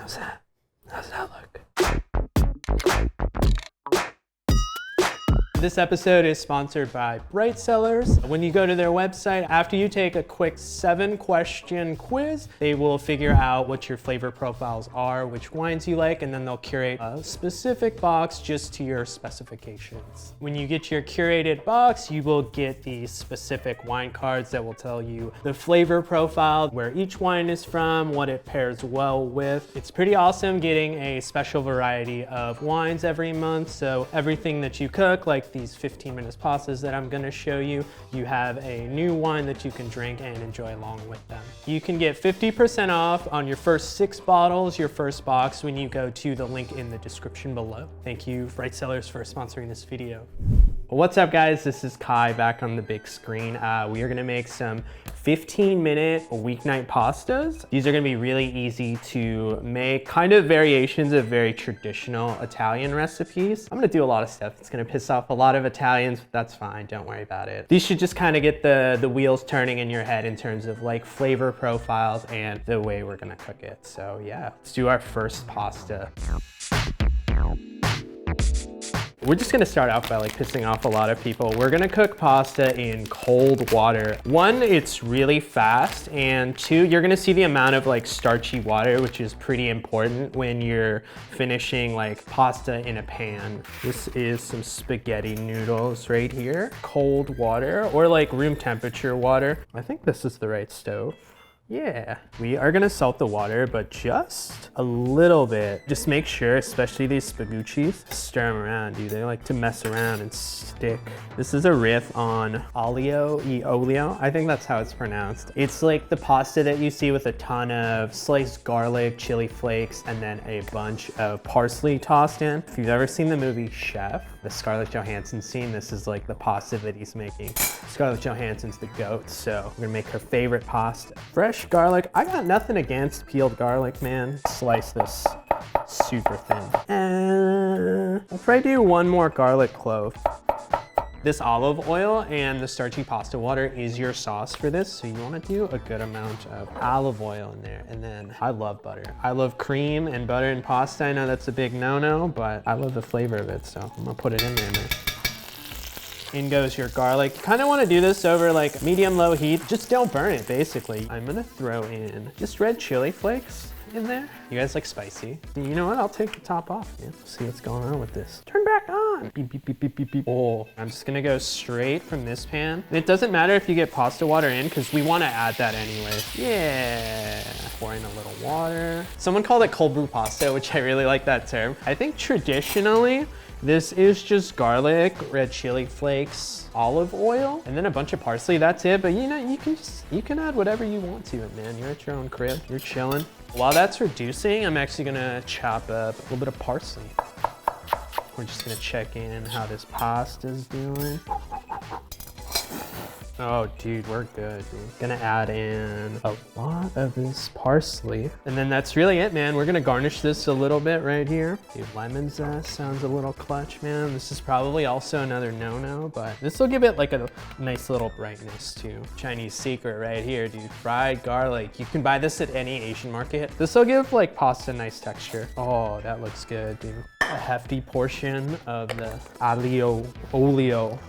How's that? How's that look? This episode is sponsored by Bright Cellars. When you go to their website, after you take a quick 7-question quiz, they will figure out what your flavor profiles are, which wines you like, and then they'll curate a specific box just to your specifications. When you get your curated box, you will get these specific wine cards that will tell you the flavor profile, where each wine is from, what it pairs well with. It's pretty awesome getting a special variety of wines every month, so everything that you cook, like these 15-minute pastas that I'm gonna show you, you have a new wine that you can drink and enjoy along with them. You can get 50% off on your first 6 bottles, your first box, when you go to the link in the description below. Thank you, Bright Cellars, for sponsoring this video. What's up, guys? This is Kai back on the big screen. We are gonna make some 15-minute weeknight pastas. These are gonna be really easy to make, kind of variations of very traditional Italian recipes. I'm gonna do a lot of stuff. It's gonna piss off a lot of Italians, but that's fine, don't worry about it. These should just kind of get the wheels turning in your head in terms of like flavor profiles and the way we're gonna cook it. So yeah, let's do our first pasta. We're just gonna start out by like pissing off a lot of people. We're gonna cook pasta in cold water. 1, it's really fast, and 2, you're gonna see the amount of like starchy water, which is pretty important when you're finishing like pasta in a pan. This is some spaghetti noodles right here. Cold water, or like room temperature water. I think this is the right stove. Yeah, we are gonna salt the water, but just a little bit. Just make sure, especially these spaguccis, stir them around, dude. They like to mess around and stick. This is a riff on aglio e olio. I think that's how it's pronounced. It's like the pasta that you see with a ton of sliced garlic, chili flakes, and then a bunch of parsley tossed in. If you've ever seen the movie Chef, the Scarlett Johansson scene, this is like the pasta that he's making. Scarlett Johansson's the goat, so we're gonna make her favorite pasta. Fresh garlic. I got nothing against peeled garlic, man. Slice this super thin. I'll probably do 1 more garlic clove. This olive oil and the starchy pasta water is your sauce for this, so you want to do a good amount of olive oil in there. And then I love butter. I love cream and butter in pasta. I know that's a big no-no, but I love the flavor of it, so I'm gonna put it in there, man. In goes your garlic. You kind of want to do this over like medium-low heat. Just don't burn it, basically. I'm gonna throw in just red chili flakes in there. You guys like spicy? You know what? I'll take the top off, man. See what's going on with this. Turn back on. Beep, beep, beep, beep, beep, beep. Oh, I'm just gonna go straight from this pan. And it doesn't matter if you get pasta water in, because we want to add that anyway. Yeah. Pour in a little water. Someone called it cold brew pasta, which I really like that term. I think traditionally, this is just garlic, red chili flakes, olive oil, and then a bunch of parsley. That's it. But you know, you can add whatever you want to it, man. You're at your own crib. You're chilling. While that's reducing, I'm actually gonna chop up a little bit of parsley. We're just gonna check in how this pasta's doing. Oh, dude, we're good, dude. Gonna add in a lot of this parsley. And then that's really it, man. We're gonna garnish this a little bit right here. Dude, lemon zest sounds a little clutch, man. This is probably also another no-no, but this will give it like a nice little brightness too. Chinese secret right here, dude. Fried garlic. You can buy this at any Asian market. This will give like pasta nice texture. Oh, that looks good, dude. A hefty portion of the aglio olio.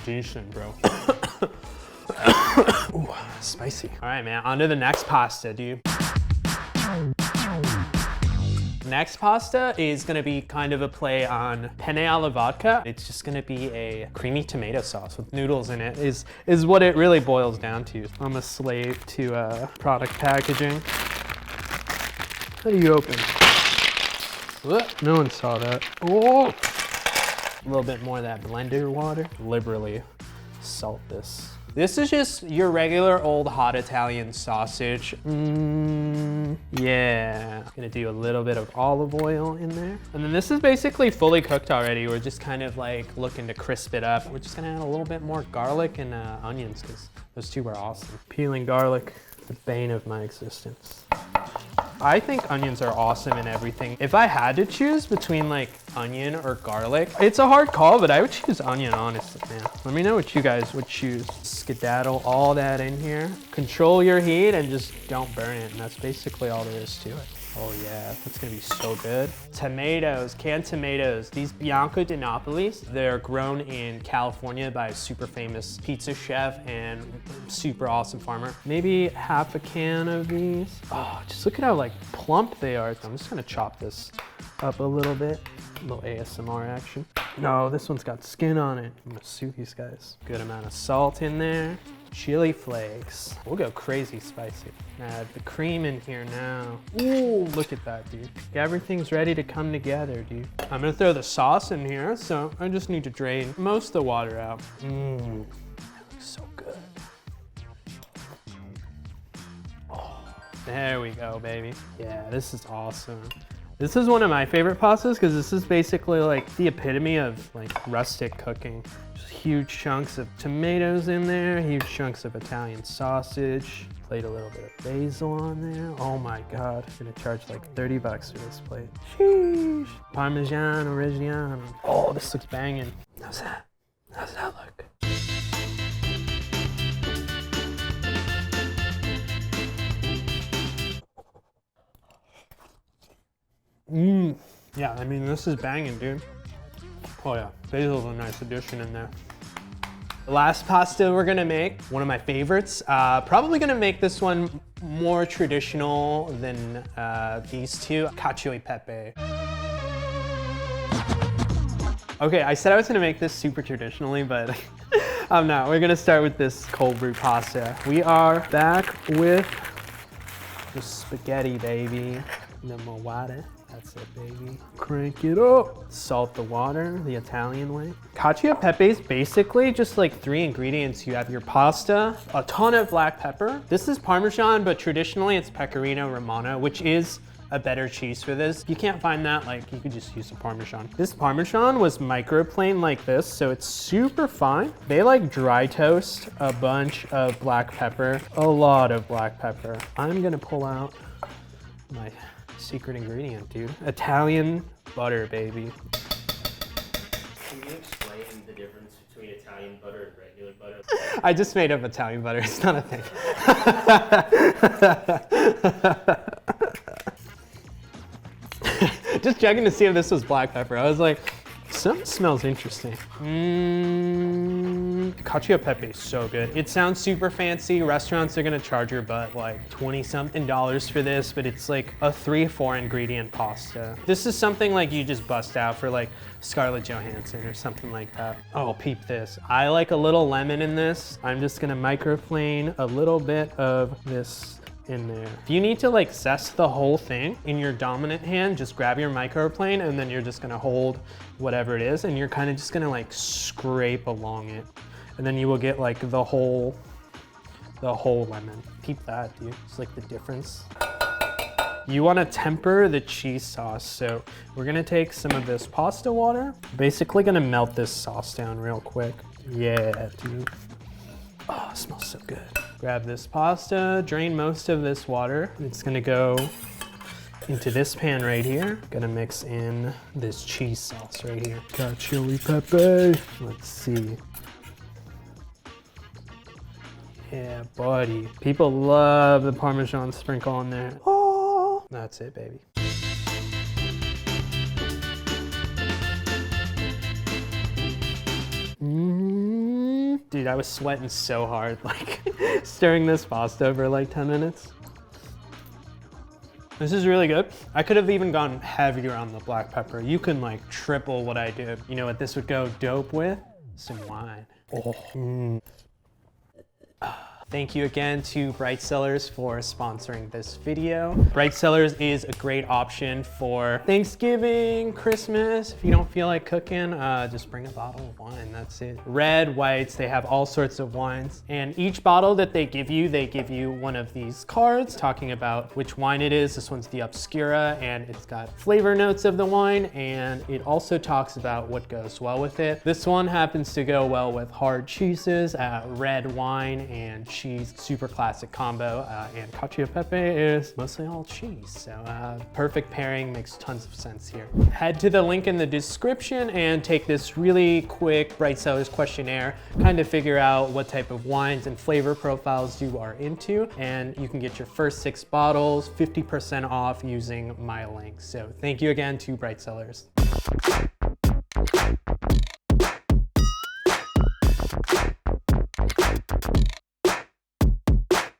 Decent, bro. Ooh, spicy. All right, man, on to the next pasta, dude. Next pasta is gonna be kind of a play on penne alla vodka. It's just gonna be a creamy tomato sauce with noodles in it, is what it really boils down to. I'm a slave to product packaging. How do you open? What? No one saw that. Oh! A little bit more of that blender water. Liberally salt this. This is just your regular old hot Italian sausage. Yeah. Gonna do a little bit of olive oil in there. And then this is basically fully cooked already. We're just kind of like looking to crisp it up. We're just gonna add a little bit more garlic and onions, because those two are awesome. Peeling garlic, the bane of my existence. I think onions are awesome in everything. If I had to choose between like onion or garlic, it's a hard call, but I would choose onion, honestly, man. Let me know what you guys would choose. Skedaddle all that in here. Control your heat and just don't burn it. And that's basically all there is to it. Oh yeah, that's gonna be so good. Tomatoes, canned tomatoes. These Bianco di Napolis, they're grown in California by a super famous pizza chef and super awesome farmer. Maybe half a can of these. Oh, just look at how like plump they are. I'm just gonna chop this up a little bit. A little ASMR action. No, this one's got skin on it. I'm gonna sue these guys. Good amount of salt in there. Chili flakes. We'll go crazy spicy. Add the cream in here now. Ooh, look at that, dude. Everything's ready to come together, dude. I'm gonna throw the sauce in here, so I just need to drain most of the water out. Mmm, that looks so good. Oh, there we go, baby. Yeah, this is awesome. This is one of my favorite pastas because this is basically like the epitome of like rustic cooking. Just huge chunks of tomatoes in there, huge chunks of Italian sausage. Played a little bit of basil on there. Oh my God, I'm gonna charge like 30 bucks for this plate. Sheesh. Parmesan Reggiano. Oh, this looks banging. How's that? How's that look? Mmm. Yeah, I mean, this is banging, dude. Oh yeah, basil's a nice addition in there. The last pasta we're gonna make, one of my favorites. Probably gonna make this one more traditional than these two. Cacio e pepe. Okay, I said I was gonna make this super traditionally, but I'm not. We're gonna start with this cold brew pasta. We are back with the spaghetti, baby. The mozzarella. That's it, baby. Crank it up. Salt the water the Italian way. Cacio e pepe is basically just like 3 ingredients. You have your pasta, a ton of black pepper. This is Parmesan, but traditionally it's Pecorino Romano, which is a better cheese for this. If you can't find that, like you could just use a Parmesan. This Parmesan was microplaned like this, so it's super fine. They like dry toast a bunch of black pepper, a lot of black pepper. I'm gonna pull out my secret ingredient, dude. Italian butter, baby. Can you explain the difference between Italian butter and regular butter? I just made up Italian butter. It's not a thing. Just checking to see if this was black pepper. I was like, something smells interesting. Cacio e pepe is so good. It sounds super fancy. Restaurants are gonna charge your butt like 20-something for this, but it's like a 3-4 ingredient pasta. This is something like you just bust out for like Scarlett Johansson or something like that. Oh, peep this. I like a little lemon in this. I'm just gonna microplane a little bit of this in there. If you need to like zest the whole thing in your dominant hand, just grab your microplane and then you're just gonna hold whatever it is and you're kind of just gonna like scrape along it. And then you will get like the whole lemon. Peep that, dude. It's like the difference. You wanna temper the cheese sauce. So we're gonna take some of this pasta water. Basically gonna melt this sauce down real quick. Yeah, dude. Oh, it smells so good. Grab this pasta, drain most of this water. It's gonna go into this pan right here. Gonna mix in this cheese sauce right here. Cacio e pepe. Let's see. Yeah, buddy. People love the Parmesan sprinkle on there. Oh, that's it, baby. Dude, I was sweating so hard, like stirring this pasta for like 10 minutes. This is really good. I could have even gone heavier on the black pepper. You can like triple what I did. You know what this would go dope with? Some wine. Oh. Thank you again to Bright Cellars for sponsoring this video. Bright Cellars is a great option for Thanksgiving, Christmas. If you don't feel like cooking, just bring a bottle of wine, that's it. Red, whites, they have all sorts of wines. And each bottle that they give you one of these cards talking about which wine it is. This one's the Obscura, and it's got flavor notes of the wine, and it also talks about what goes well with it. This one happens to go well with hard cheeses, red wine, and cheese, super classic combo. And cacio e pepe is mostly all cheese. So perfect pairing, makes tons of sense here. Head to the link in the description and take this really quick Bright Cellars questionnaire, kind of figure out what type of wines and flavor profiles you are into, and you can get your first 6 bottles 50% off using my link. So thank you again to Bright Cellars.